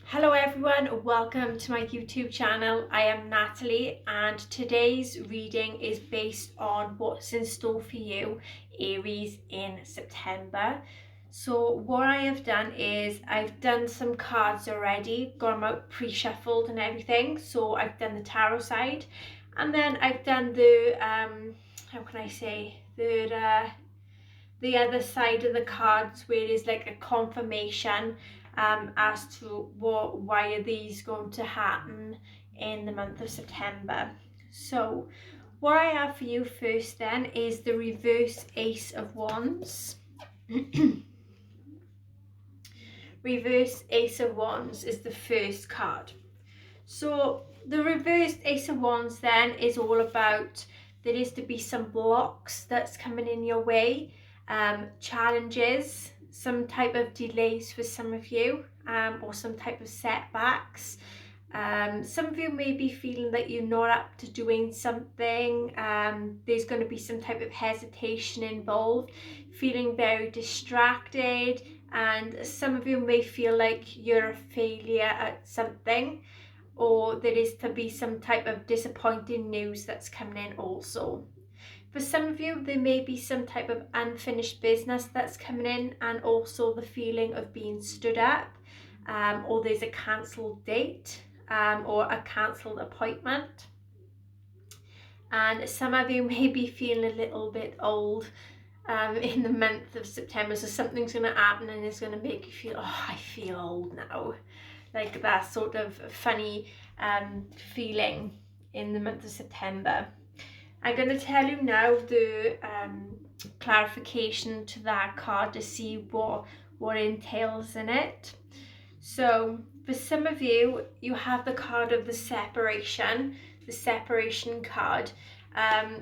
Hello everyone, welcome to my YouTube channel. I am Natalie and today's reading is based on what's in store for you, Aries, in September. So what I have done is I've done some cards already, got them out pre-shuffled and everything. So I've done the tarot side and then I've done the, how can I say, the other side of the cards where it is like a confirmation as to why are these going to happen in the month of September. So what I have for you first then is the reverse Ace of Wands. Reverse Ace of Wands is the first card. So the reversed Ace of Wands then is all about there is to be some blocks that's coming in your way, challenges, some type of delays for some of you, or some type of setbacks. Some of you may be feeling that you're not up to doing something. There's going to be some type of hesitation involved, feeling very distracted, and some of you may feel like you're a failure at something, or there is to be some type of disappointing news that's coming in also. For some of you, there may be some type of unfinished business that's coming in, and also the feeling of being stood up, or there's a cancelled date, or a cancelled appointment. And some of you may be feeling a little bit old in the month of September, so something's going to happen and it's going to make you feel, oh, I feel old now. Like that sort of funny feeling in the month of September. I'm going to tell you now the clarification to that card to see what entails in it. So for some of you, you have the card of the separation card.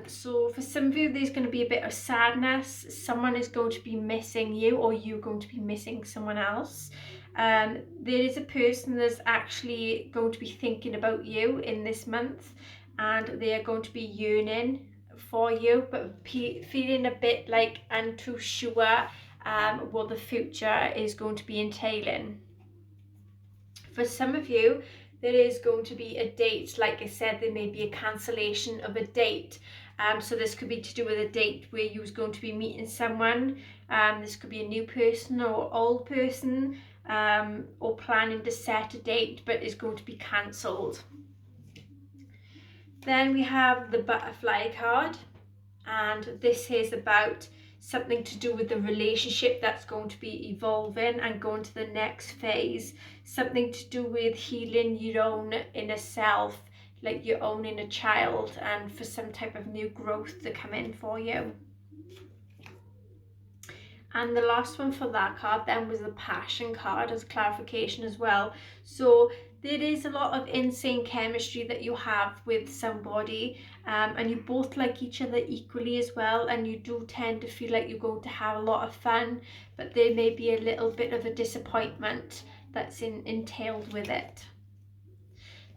So for some of you, there's going to be a bit of sadness. Someone is going to be missing you, or you're going to be missing someone else. There is a person that's actually going to be thinking about you in this month, and they are going to be yearning for you, but feeling a bit like and too sure what the future is going to be entailing. For some of you, there is going to be a date. Like I said, there may be a cancellation of a date. So this could be to do with a date where you was going to be meeting someone. This could be a new person or old person, or planning to set a date, but is going to be cancelled. Then we have the butterfly card, and this is about something to do with the relationship that's going to be evolving and going to the next phase, something to do with healing your own inner self, like your own inner child, and for some type of new growth to come in for you. And the last one for that card then was the passion card as clarification as well. So there is a lot of insane chemistry that you have with somebody, and you both like each other equally as well, and you do tend to feel like you're going to have a lot of fun, but there may be a little bit of a disappointment that's entailed with it.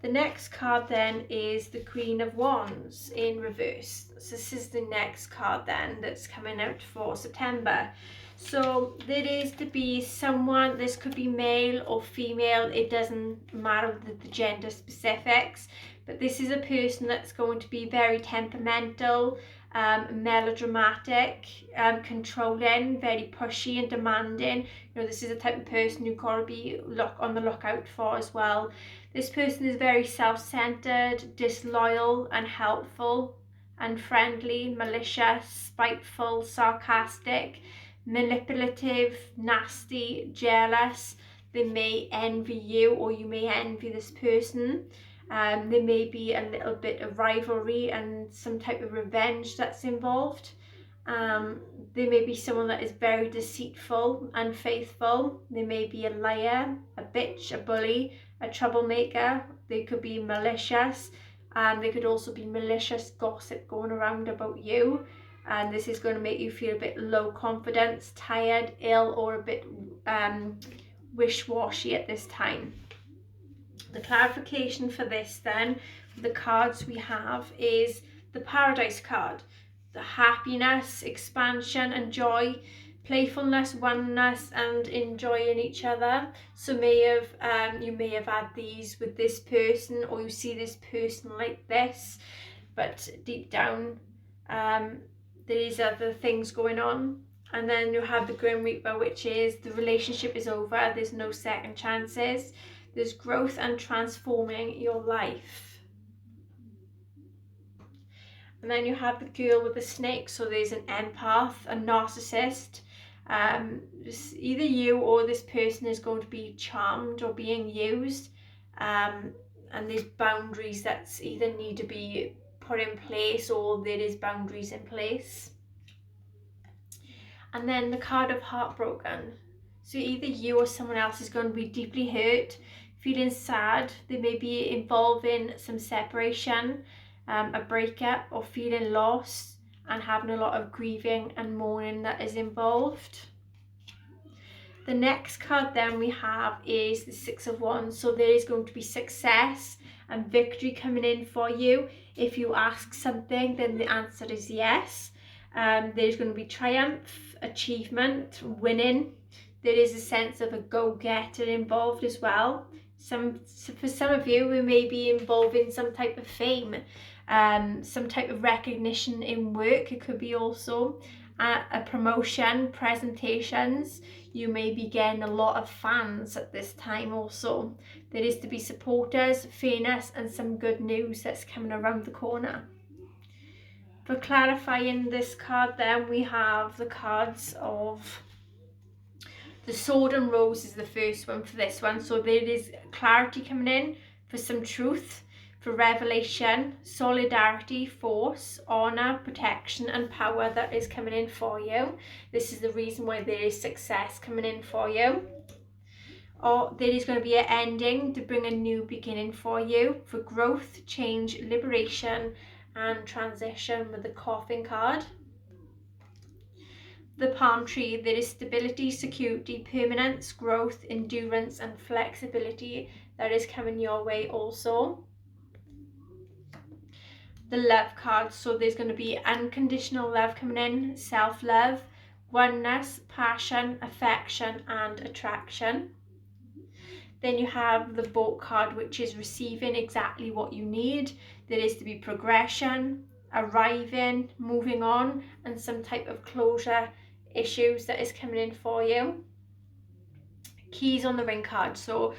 The next card then is the Queen of Wands in reverse. So this is the next card then that's coming out for September. So there is to be someone, this could be male or female, it doesn't matter the gender specifics, but this is a person that's going to be very temperamental, melodramatic, controlling, very pushy and demanding. You know, this is the type of person you've got to be on the lookout for as well. This person is very self-centered, disloyal, unhelpful, unfriendly, malicious, spiteful, sarcastic, manipulative, nasty, jealous. They may envy you, or you may envy this person. There may be a little bit of rivalry and some type of revenge that's involved. There may be someone that is very deceitful, unfaithful. There may be a liar, a bitch, a bully, a troublemaker. They could be malicious. There could also be malicious gossip going around about you. And this is going to make you feel a bit low confidence, tired, ill, or a bit wish-washy at this time. The clarification for this then, the cards we have, is the Paradise card. The happiness, expansion and joy, playfulness, oneness, and enjoying each other. So you may have had these with this person, or you see this person like this, but deep down there is other things going on. And then you have the Grim Reaper, which is the relationship is over, there's no second chances, there's growth and transforming your life. And then you have the girl with the snake, so there's an empath, a narcissist. Either you or this person is going to be charmed or being used, and there's boundaries that either need to be put in place, or there is boundaries in place. And then the card of Heartbroken. So either you or someone else is going to be deeply hurt, feeling sad. They may be involved in some separation, a breakup, or feeling lost and having a lot of grieving and mourning that is involved. The next card then we have is the Six of Wands. So there is going to be success and victory coming in for you. If you ask something, then the answer is yes. There's going to be triumph, achievement, winning. There is a sense of a go-getter involved as well. For some of you, we may be involved in some type of fame, some type of recognition in work. It could be also a promotion, presentations. You may be getting a lot of fans at this time also. There is to be supporters, fairness, and some good news that's coming around the corner. For clarifying this card then, we have the cards of the Sword and Rose is the first one for this one. So there is clarity coming in for some truth, for revelation, solidarity, force, honour, protection and power that is coming in for you. This is the reason why there is success coming in for you. Or there is going to be an ending to bring a new beginning for you, for growth, change, liberation and transition with the Coffin card. The Palm Tree, there is stability, security, permanence, growth, endurance and flexibility that is coming your way also. The Love card, so there's going to be unconditional love coming in, self-love, oneness, passion, affection and attraction. Then you have the Boat card, which is receiving exactly what you need. There is to be progression, arriving, moving on, and some type of closure issues that is coming in for you. Keys on the Ring card. So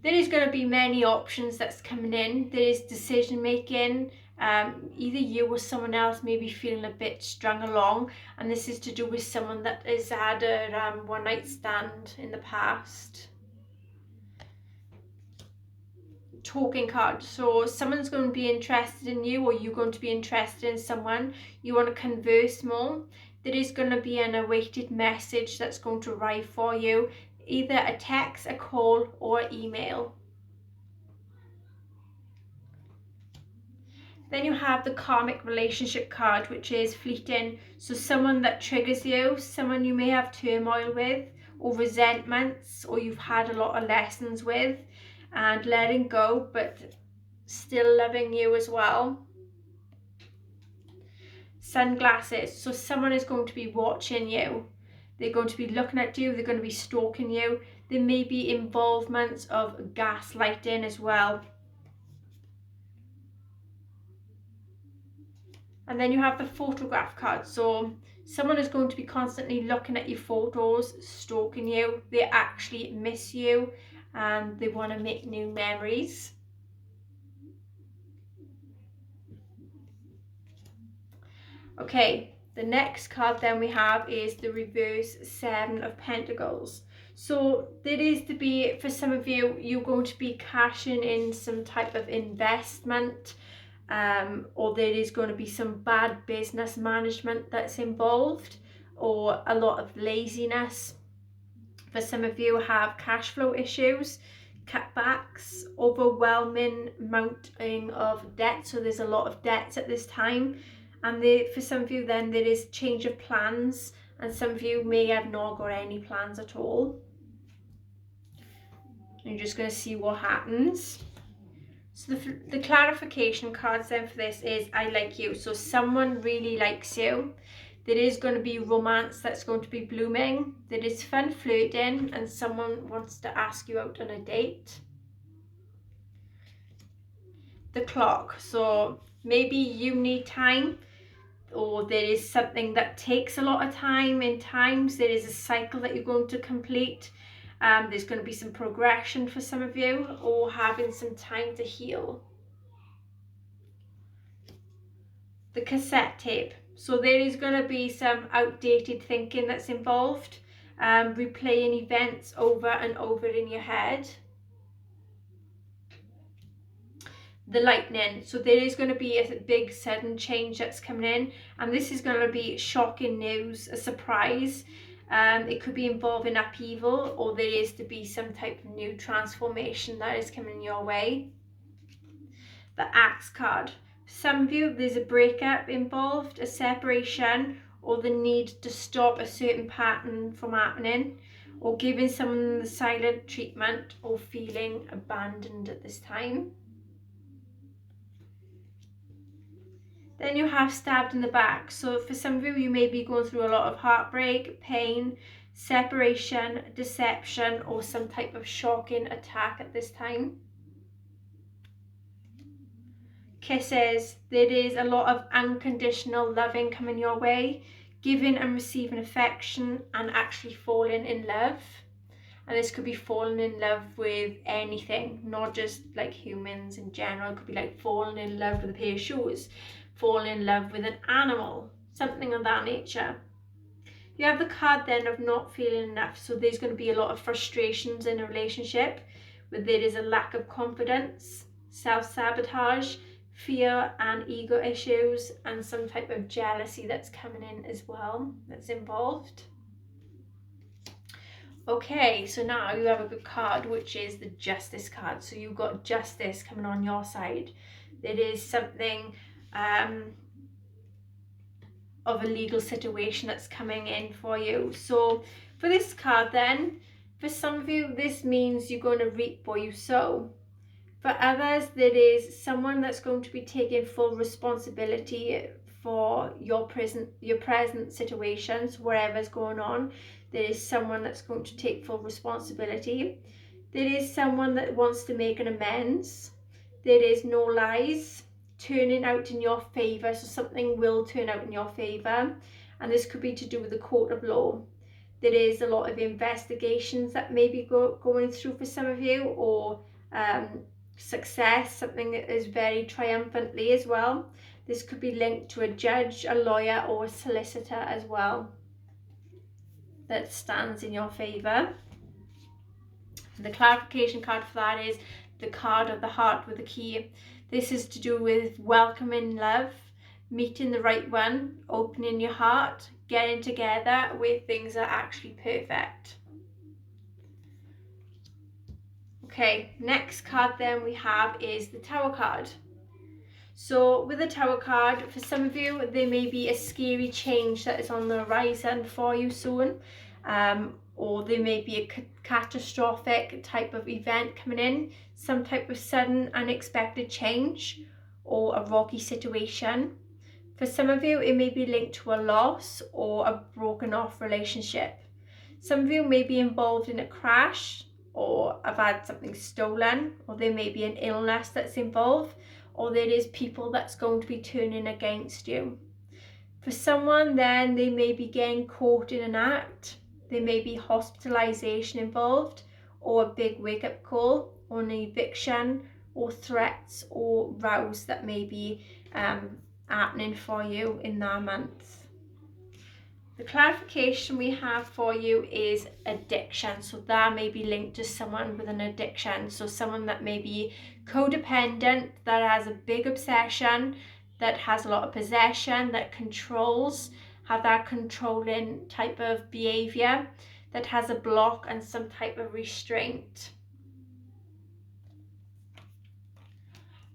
there is going to be many options that's coming in. There is decision making. Either you or someone else may be feeling a bit strung along, and this is to do with someone that has had a one night stand in the past. Talking card, so someone's going to be interested in you, or you're going to be interested in someone. You want to converse more. There is going to be an awaited message that's going to arrive for you, either a text, a call or email. Then you have the Karmic Relationship card, which is fleeting. So someone that triggers you, someone you may have turmoil with or resentments, or you've had a lot of lessons with, and letting go but still loving you as well. Sunglasses, so someone is going to be watching you. They're going to be looking at you, they're going to be stalking you. There may be involvement of gaslighting as well. And then you have the Photograph card, so someone is going to be constantly looking at your photos, stalking you. They actually miss you and they want to make new memories. Okay, the next card then we have is the reverse Seven of Pentacles. So there is to be, for some of you, you're going to be cashing in some type of investment, or there is going to be some bad business management that's involved, or a lot of laziness. For some of you have cash flow issues, cutbacks, overwhelming mounting of debt. So there's a lot of debts at this time. And for some of you then there is change of plans, and some of you may have not got any plans at all. You're just going to see what happens. So the clarification cards then for this is I like you. So someone really likes you. There is going to be romance that's going to be blooming. There is fun flirting and someone wants to ask you out on a date. The Clock. So maybe you need time, or there is something that takes a lot of time. In times there is a cycle that you're going to complete. There's going to be some progression for some of you, or having some time to heal. The cassette tape. So there is going to be some outdated thinking that's involved, replaying events over and over in your head. The Lightning. So there is going to be a big sudden change that's coming in, and this is going to be shocking news, a surprise. It could be involving upheaval, or there is to be some type of new transformation that is coming your way. The Axe card. Some of you, there's a breakup involved, a separation, or the need to stop a certain pattern from happening, or giving someone the silent treatment, or feeling abandoned at this time. Then you have Stabbed in the Back. So for some of you, you may be going through a lot of heartbreak, pain, separation, deception, or some type of shocking attack at this time. Kisses. There is a lot of unconditional loving coming your way, giving and receiving affection, and actually falling in love. And this could be falling in love with anything, not just like humans in general. It could be like falling in love with a pair of shoes, falling in love with an animal, something of that nature. You have the card then of not feeling enough. So there's going to be a lot of frustrations in a relationship where there is a lack of confidence, self-sabotage, fear and ego issues, and some type of jealousy that's coming in as well, that's involved. Okay, so now you have a good card, which is the Justice card. So you've got justice coming on your side. There is something of a legal situation that's coming in for you. So for this card then, for some of you, this means you're going to reap what you sow. For others, there is someone that's going to be taking full responsibility for your present situations, whatever's going on. There is someone that's going to take full responsibility. There is someone that wants to make an amends. There is no lies turning out in your favour, so something will turn out in your favour, and this could be to do with the court of law. There is a lot of investigations that may be going through for some of you, or success, something that is very triumphantly as well. This could be linked to a judge, a lawyer, or a solicitor as well that stands in your favour. The clarification card for that is the card of the heart with the key. This is to do with welcoming love, meeting the right one, opening your heart, getting together where things are actually perfect. Okay, next card then we have is the Tower card. So with the Tower card, for some of you, there may be a scary change that is on the horizon for you soon, or there may be a catastrophic type of event coming in, some type of sudden unexpected change or a rocky situation. For some of you, it may be linked to a loss or a broken off relationship. Some of you may be involved in a crash, or have had something stolen, or there may be an illness that's involved, or there is people that's going to be turning against you. For someone then, they may be getting caught in an act, there may be hospitalization involved, or a big wake-up call, or an eviction, or threats or rows that may be happening for you in that month. The clarification we have for you is addiction. So that may be linked to someone with an addiction. So someone that may be codependent, that has a big obsession, that has a lot of possession, that controls, have that controlling type of behavior, that has a block and some type of restraint.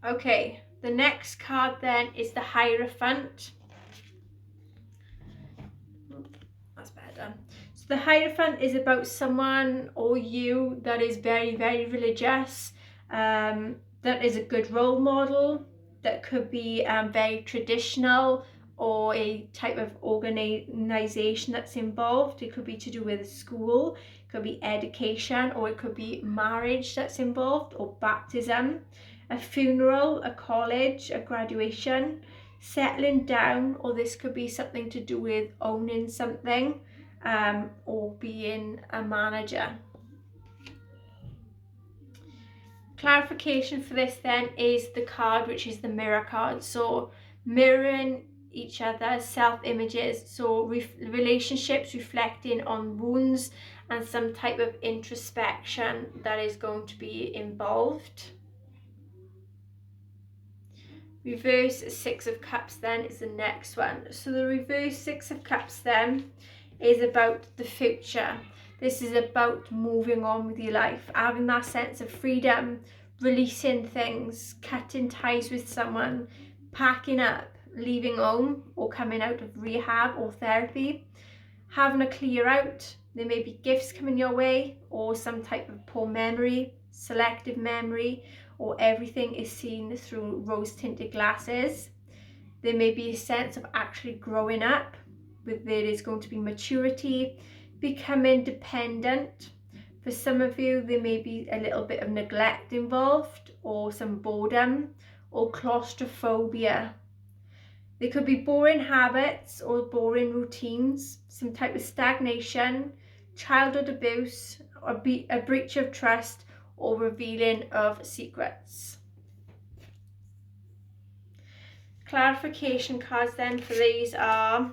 Okay, the next card then is the Hierophant. That's better. So the Hierophant is about someone or you that is very, very religious, that is a good role model, that could be very traditional, or a type of organization that's involved. It could be to do with school, it could be education, or it could be marriage that's involved, or baptism, a funeral, a college, a graduation, settling down, or this could be something to do with owning something, or being a manager. Clarification for this then is the card, which is the mirror card. So mirroring each other, self-images, so relationships reflecting on wounds and some type of introspection that is going to be involved. Reverse Six of Cups then is the next one. So the reverse Six of Cups then is about the future. This is about moving on with your life, having that sense of freedom, releasing things, cutting ties with someone, packing up, leaving home or coming out of rehab or therapy, having a clear out. There may be gifts coming your way, or some type of poor memory, selective memory, or everything is seen through rose-tinted glasses. There may be a sense of actually growing up, where there is going to be maturity, becoming dependent. For some of you, there may be a little bit of neglect involved, or some boredom, or claustrophobia. There could be boring habits or boring routines, some type of stagnation, childhood abuse, or a breach of trust, or revealing of secrets. Clarification cards then for these are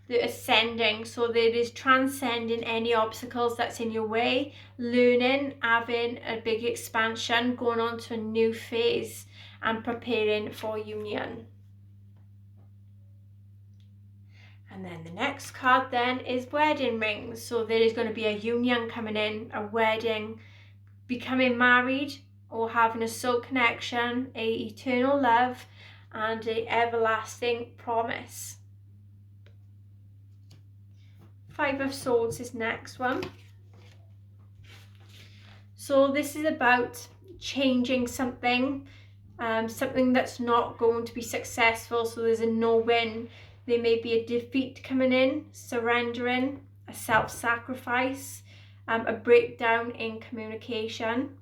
the ascending. So there is transcending any obstacles that's in your way, learning, having a big expansion, going on to a new phase, and preparing for union. And then the next card then is wedding rings. So there is going to be a union coming in, a wedding, becoming married, or having a soul connection, a eternal love, and a everlasting promise. Five of Swords is next one. So this is about changing something, something that's not going to be successful. So there's a no-win. There may be a defeat coming in, surrendering, a self-sacrifice, a breakdown in communication,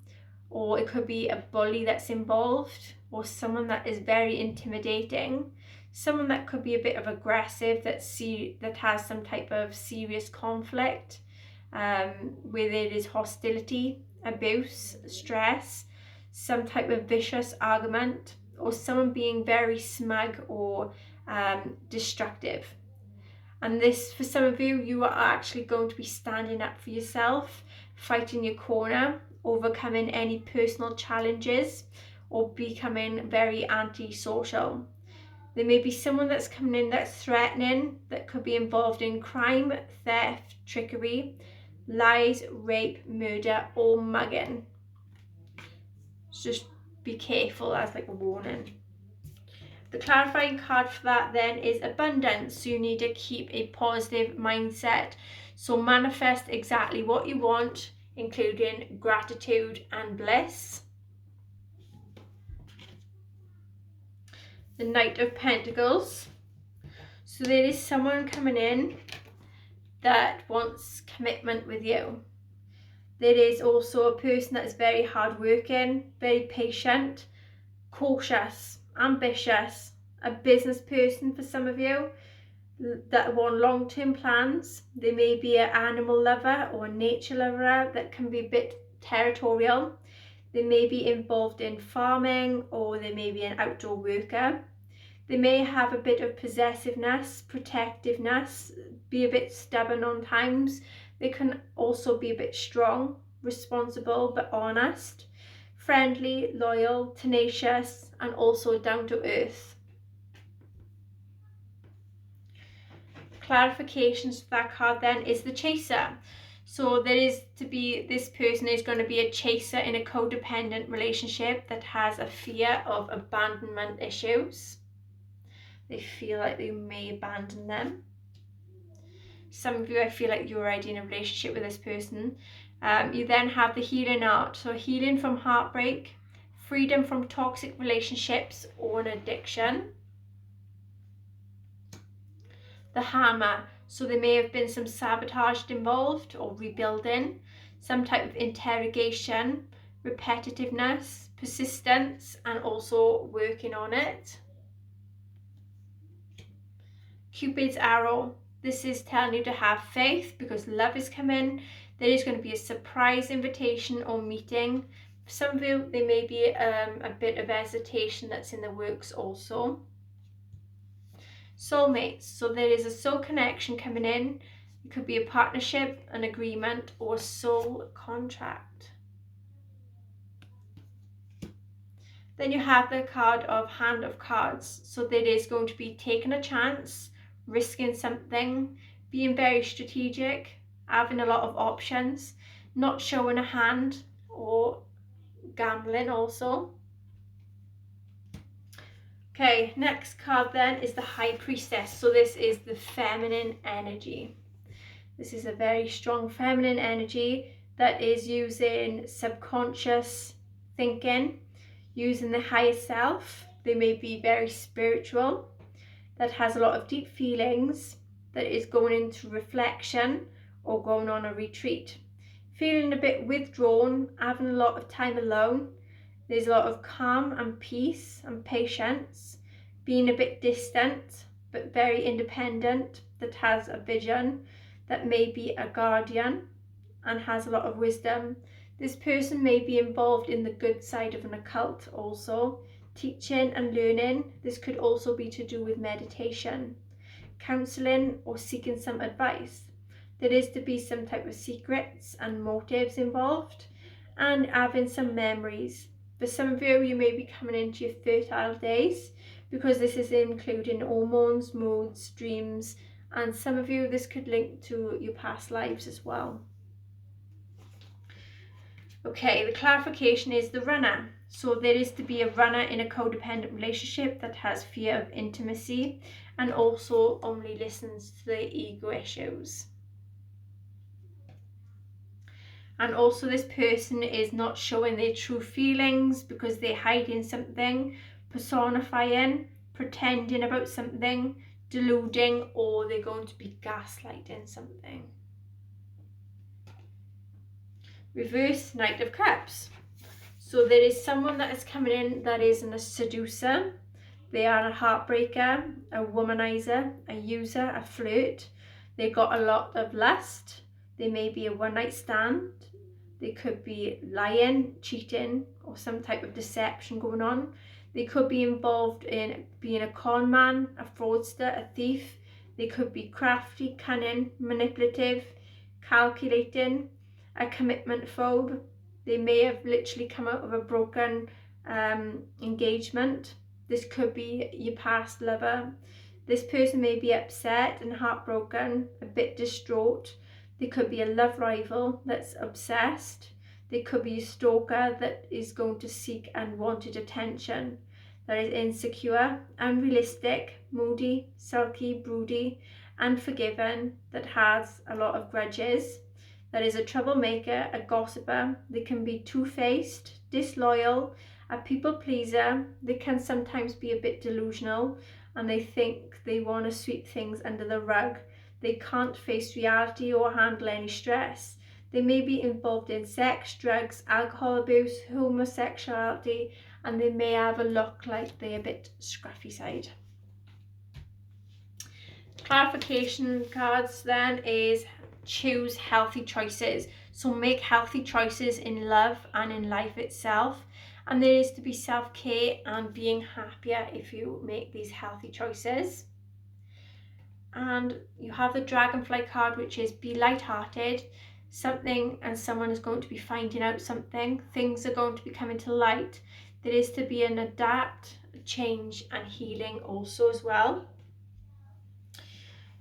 or it could be a bully that's involved, or someone that is very intimidating, someone that could be a bit of aggressive, that has some type of serious conflict, where there is hostility, abuse, stress, some type of vicious argument, or someone being very smug or destructive. And this, for some of you, you are actually going to be standing up for yourself, fighting your corner, overcoming any personal challenges, or becoming very antisocial. There may be someone that's coming in that's threatening, that could be involved in crime, theft, trickery, lies, rape, murder, or mugging. So just be careful as like a warning. The clarifying card for that then is abundance. So you need to keep a positive mindset. So manifest exactly what you want, including gratitude and bliss. The Knight of Pentacles. So there is someone coming in that wants commitment with you. There is also a person that is very hardworking, very patient, cautious, ambitious, a business person for some of you that want long-term plans. There may be an animal lover or a nature lover that can be a bit territorial. They may be involved in farming, or they may be an outdoor worker. They may have a bit of possessiveness, protectiveness, be a bit stubborn on times. They can also be a bit strong, responsible but honest, friendly, loyal, tenacious, and also down to earth. Clarifications for that card then is the Chaser. So there is to be, this person is going to be a chaser in a codependent relationship that has a fear of abandonment issues. They feel like they may abandon them. Some of you, I feel like you're already in a relationship with this person. You then have the healing art. So healing from heartbreak, freedom from toxic relationships or an addiction. the hammer. So there may have been some sabotage involved or rebuilding, some type of interrogation, repetitiveness, persistence, and also working on it. Cupid's arrow. This is telling you to have faith because love is coming. There is going to be a surprise invitation or meeting. For some of you, there may be a bit of hesitation that's in the works also. Soulmates. So there is a soul connection coming in. It could be a partnership, an agreement, or a soul contract. Then you have the card of Hand of Cards. So there is going to be taking a chance, risking something, being very strategic, having a lot of options, not showing a hand, or gambling also. Okay, next card then is the High Priestess. So this is the feminine energy. This is a very strong feminine energy that is using subconscious thinking, using the higher self. They may be very spiritual, that has a lot of deep feelings, that is going into reflection or going on a retreat. Feeling a bit withdrawn, having a lot of time alone. There's a lot of calm and peace and patience, being a bit distant but very independent, that has a vision, that may be a guardian and has a lot of wisdom. This person may be involved in the good side of an occult also, teaching and learning. This could also be to do with meditation, counselling, or seeking some advice. There is to be some type of secrets and motives involved, and having some memories. For some of you, you may be coming into your fertile days because this is including hormones, moods, dreams, and some of you, this could link to your past lives as well. Okay, the clarification is the runner. So there is to be a runner in a codependent relationship that has fear of intimacy and also only listens to the ego issues. And also this person is not showing their true feelings because they're hiding something, personifying, pretending about something, deluding, or they're going to be gaslighting something. Reverse Knight of Cups. So there is someone that is coming in that is a seducer. They are a heartbreaker, a womanizer, a user, a flirt. They got a lot of lust. They may be a one-night stand. They could be lying, cheating, or some type of deception going on. They could be involved in being a con man, a fraudster, a thief. They could be crafty, cunning, manipulative, calculating, a commitment phobe. They may have literally come out of a broken engagement. This could be your past lover. This person may be upset and heartbroken, a bit distraught. They could be a love rival that's obsessed. They could be a stalker that is going to seek unwanted attention, that is insecure, unrealistic, moody, sulky, broody, unforgiving, that has a lot of grudges, that is a troublemaker, a gossiper. They can be two-faced, disloyal, a people pleaser. They can sometimes be a bit delusional and they think they want to sweep things under the rug. They can't face reality or handle any stress. They may be involved in sex, drugs, alcohol abuse, homosexuality, and they may have a look like they're a bit scruffy side. Clarification cards then is choose healthy choices. So make healthy choices in love and in life itself. And there is to be self-care and being happier if you make these healthy choices. And you have the dragonfly card, which is be light-hearted. Something and someone is going to be finding out something. Things are going to be coming to light. There is to be an adapt, change and healing also as well.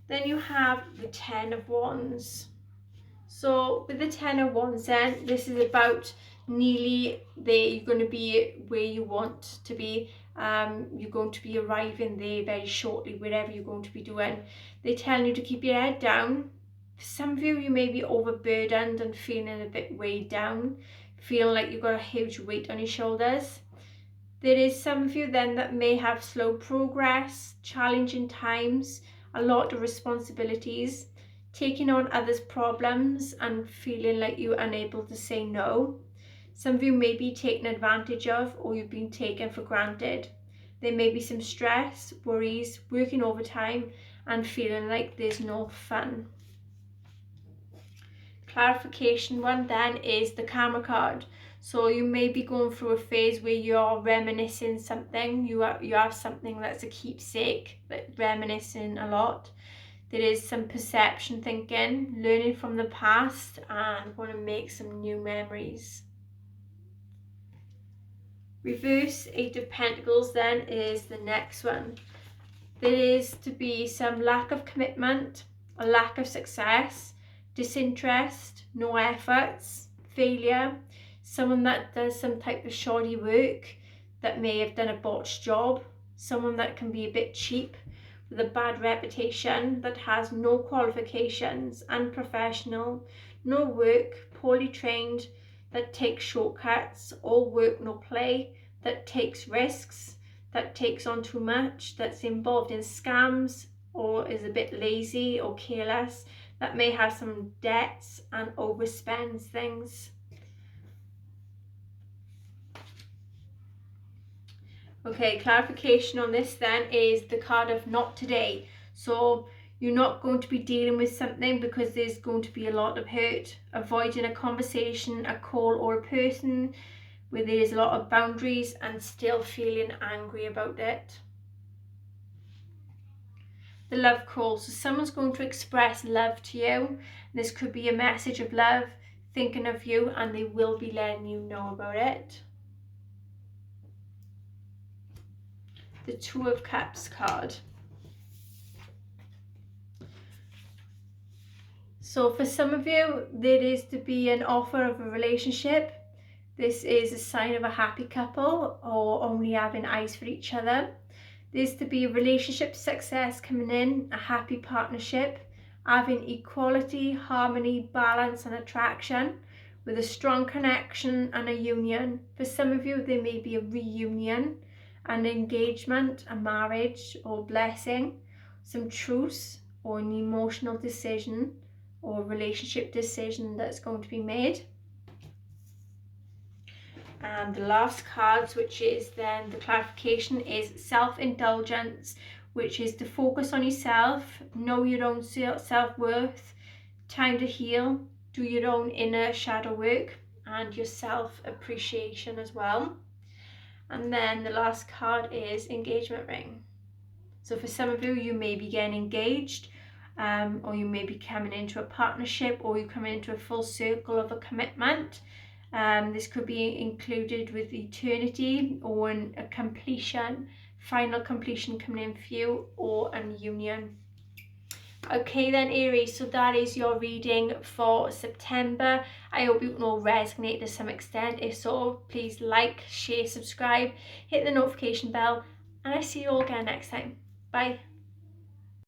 Then you have the 10 of Wands. So with the 10 of Wands then, this is about nearly there. You're going to be where you want to be. You're going to be arriving there very shortly, wherever you're going to be doing. They're telling you to keep your head down. For some of you, you may be overburdened and feeling a bit weighed down, feeling like you've got a huge weight on your shoulders. There is some of you then that may have slow progress, challenging times, a lot of responsibilities, taking on others' problems and feeling like you're unable to say no. Some of you may be taken advantage of, or you've been taken for granted. There may be some stress, worries, working overtime and feeling like there's no fun. Clarification one then is the Karma card. So you may be going through a phase where you're reminiscing something. You have something that's a keepsake, like reminiscing a lot. There is some perception thinking, learning from the past and want to make some new memories. Reverse Eight of Pentacles then is the next one. There is to be some lack of commitment, a lack of success, disinterest, no efforts, failure, someone that does some type of shoddy work, that may have done a botched job, someone that can be a bit cheap, with a bad reputation, that has no qualifications, unprofessional, no work, poorly trained, that takes shortcuts, all work no play, that takes risks, that takes on too much, that's involved in scams or is a bit lazy or careless, that may have some debts and overspends things. Okay, clarification on this then is the card of not today. So you're not going to be dealing with something because there's going to be a lot of hurt. Avoiding a conversation, a call or a person where there's a lot of boundaries and still feeling angry about it. The love call. So someone's going to express love to you. This could be a message of love, thinking of you, and they will be letting you know about it. The Two of Cups card. So for some of you, there is to be an offer of a relationship. This is a sign of a happy couple or only having eyes for each other. There's to be a relationship success coming in, a happy partnership, having equality, harmony, balance and attraction, with a strong connection and a union. For some of you, there may be a reunion, an engagement, a marriage or blessing, some truce or an emotional decision or relationship decision that's going to be made. And the last cards, which is then the clarification, is self-indulgence, which is to focus on yourself, know your own self-worth, time to heal, do your own inner shadow work and your self-appreciation as well. And then the last card is engagement ring. So for some of you, you may be getting engaged, or you may be coming into a partnership, or you're coming into a full circle of a commitment. This could be included with eternity or a completion, final completion coming in for you, or a union. Okay then Aries, so that is your reading for September. I hope you can all resonate to some extent. If so, please like, share, subscribe, hit the notification bell, and I see you all again next time. Bye.